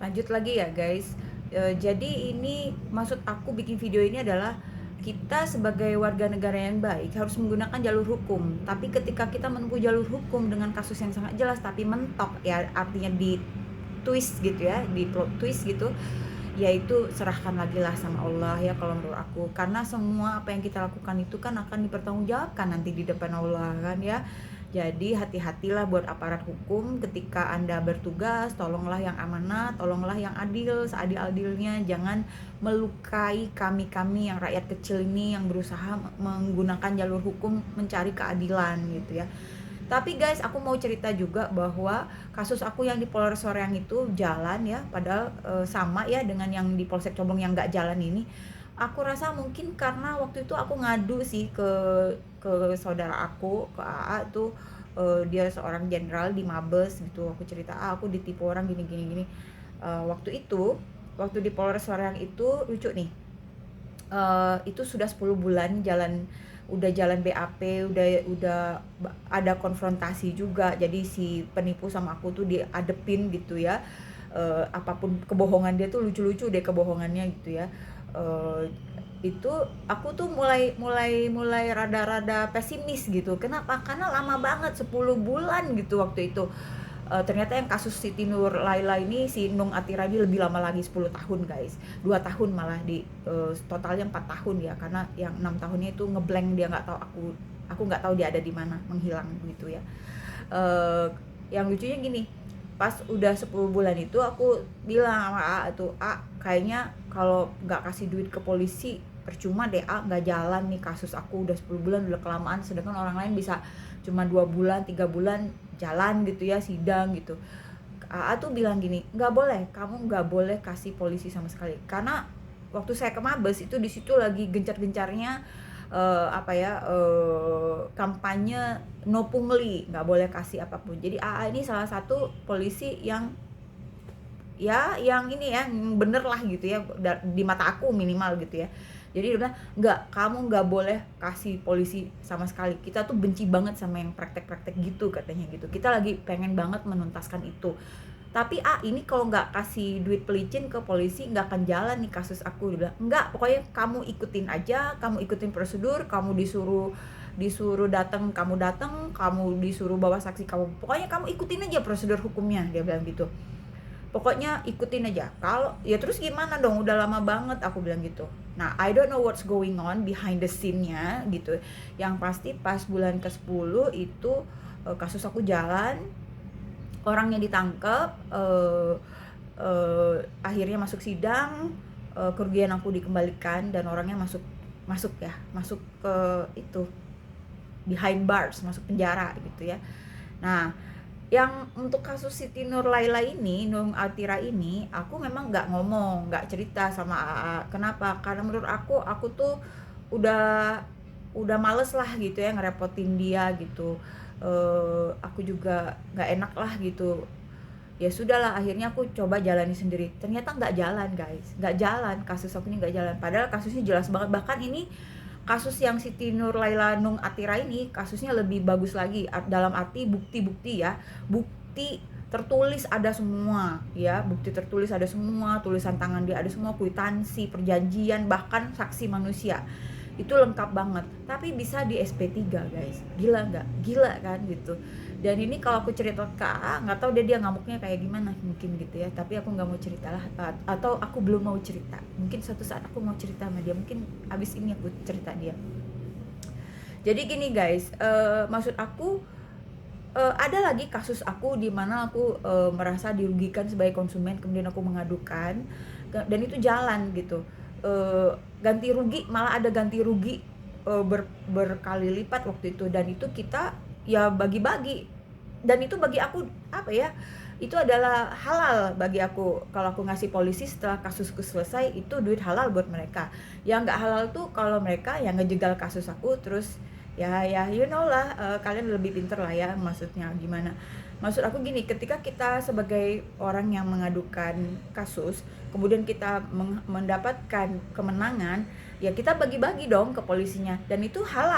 Lanjut lagi ya guys. Jadi ini maksud aku bikin video ini adalah kita sebagai warga negara yang baik harus menggunakan jalur hukum. Tapi ketika kita menempuh jalur hukum dengan kasus yang sangat jelas tapi mentok ya, artinya di twist gitu ya, di plot twist gitu, yaitu serahkan lagi lah sama Allah ya kalau menurut aku, karena semua apa yang kita lakukan itu kan akan dipertanggungjawabkan nanti di depan Allah kan ya. Jadi hati-hatilah buat aparat hukum ketika Anda bertugas, tolonglah yang amanah, tolonglah yang adil, seadil-adilnya, jangan melukai kami-kami yang rakyat kecil ini yang berusaha menggunakan jalur hukum mencari keadilan gitu ya. Tapi guys, aku mau cerita juga bahwa kasus aku yang di Polres Soreang itu jalan ya, padahal sama ya dengan yang di Polsek Coblong yang nggak jalan ini. Aku rasa mungkin karena waktu itu aku ngadu sih ke saudara aku, ke AA tuh, dia seorang jenderal di Mabes gitu. Aku cerita, aku ditipu orang gini gini gini. Waktu di Polres Soreang itu lucu nih. Itu sudah 10 bulan udah jalan BAP, udah ada konfrontasi juga. Jadi si penipu sama aku tuh diadepin gitu ya. Apapun kebohongan dia tuh lucu-lucu deh kebohongannya gitu ya. Eh, itu aku tuh mulai rada-rada pesimis gitu. Kenapa? Karena lama banget 10 bulan gitu waktu itu. Ternyata yang kasus Siti Nur Laila ini, si Nung Atira ini lebih lama lagi, 10 tahun guys, 2 tahun malah, totalnya 4 tahun ya, karena yang 6 tahunnya itu ngeblank, dia nggak tahu, aku nggak tahu dia ada di mana, menghilang gitu ya. Yang lucunya gini, pas udah 10 bulan itu aku bilang sama A tuh, kayaknya kalau nggak kasih duit ke polisi percuma deh, nggak jalan nih kasus aku, udah 10 bulan udah kelamaan, sedangkan orang lain bisa cuma 2 bulan 3 bulan jalan gitu ya, sidang gitu. AA tuh bilang gini, nggak boleh, kamu nggak boleh kasih polisi sama sekali, karena waktu saya ke Mabes itu di situ lagi gencar-gencarnya kampanye no pungli, nggak boleh kasih apapun. Jadi AA ini salah satu polisi yang ya yang ini ya, yang bener lah gitu ya, di mata aku minimal gitu ya. Jadi dia bilang, nggak, kamu nggak boleh kasih polisi sama sekali, kita tuh benci banget sama yang praktek-praktek gitu, katanya gitu, kita lagi pengen banget menuntaskan itu. Tapi ini kalau nggak kasih duit pelicin ke polisi nggak akan jalan nih kasus aku. Dia bilang, nggak, pokoknya kamu ikutin aja, kamu ikutin prosedur, kamu disuruh disuruh datang, kamu disuruh bawa saksi, kamu pokoknya kamu ikutin aja prosedur hukumnya, dia bilang gitu. Pokoknya ikutin aja. Kalau ya terus gimana dong, udah lama banget, aku bilang gitu. Nah, I don't know what's going on behind the scene-nya gitu. Yang pasti pas bulan ke-10 itu kasus aku jalan, orangnya ditangkap, akhirnya masuk sidang, kerugian aku dikembalikan dan orangnya masuk masuk ya, masuk ke itu, behind bars, masuk penjara gitu ya. Nah, yang untuk kasus Siti Nur Laila ini, Nung Altira ini, aku memang nggak ngomong, nggak cerita sama AA. Kenapa? Karena menurut aku tuh udah udah males lah gitu ya ngerepotin dia gitu. Aku juga nggak enak lah gitu. Ya sudahlah, akhirnya aku coba jalani sendiri. Ternyata nggak jalan guys, nggak jalan, kasus aku ini nggak jalan. Padahal kasusnya jelas banget. Bahkan ini kasus yang Siti Nur Laila Nung Atira ini kasusnya lebih bagus lagi, dalam arti bukti-bukti ya, bukti tertulis ada semua ya, bukti tertulis ada semua, tulisan tangan dia ada semua, kwitansi, perjanjian, bahkan saksi manusia, itu lengkap banget. Tapi bisa di SP3 guys, gila nggak? Gila kan gitu. Dan ini kalau aku cerita ke AA, nggak tahu dia ngamuknya kayak gimana mungkin gitu ya, tapi aku nggak mau cerita lah, atau aku belum mau cerita, mungkin suatu saat aku mau cerita sama dia, mungkin abis ini aku cerita dia. Jadi gini guys, maksud aku, ada lagi kasus aku di mana aku merasa dirugikan sebagai konsumen, kemudian aku mengadukan, dan itu jalan gitu. Ganti rugi, malah ada ganti rugi berkali lipat waktu itu, dan itu kita ya bagi-bagi, dan itu bagi aku apa ya, itu adalah halal bagi aku. Kalau aku ngasih polisi setelah kasusku selesai, itu duit halal buat mereka. Yang nggak halal tuh kalau mereka yang ngejegal kasus aku terus ya you know lah, kalian lebih pinter lah ya, maksudnya gimana. Maksud aku gini, ketika kita sebagai orang yang mengadukan kasus, kemudian kita mendapatkan kemenangan, ya kita bagi-bagi dong ke polisinya, dan itu halal.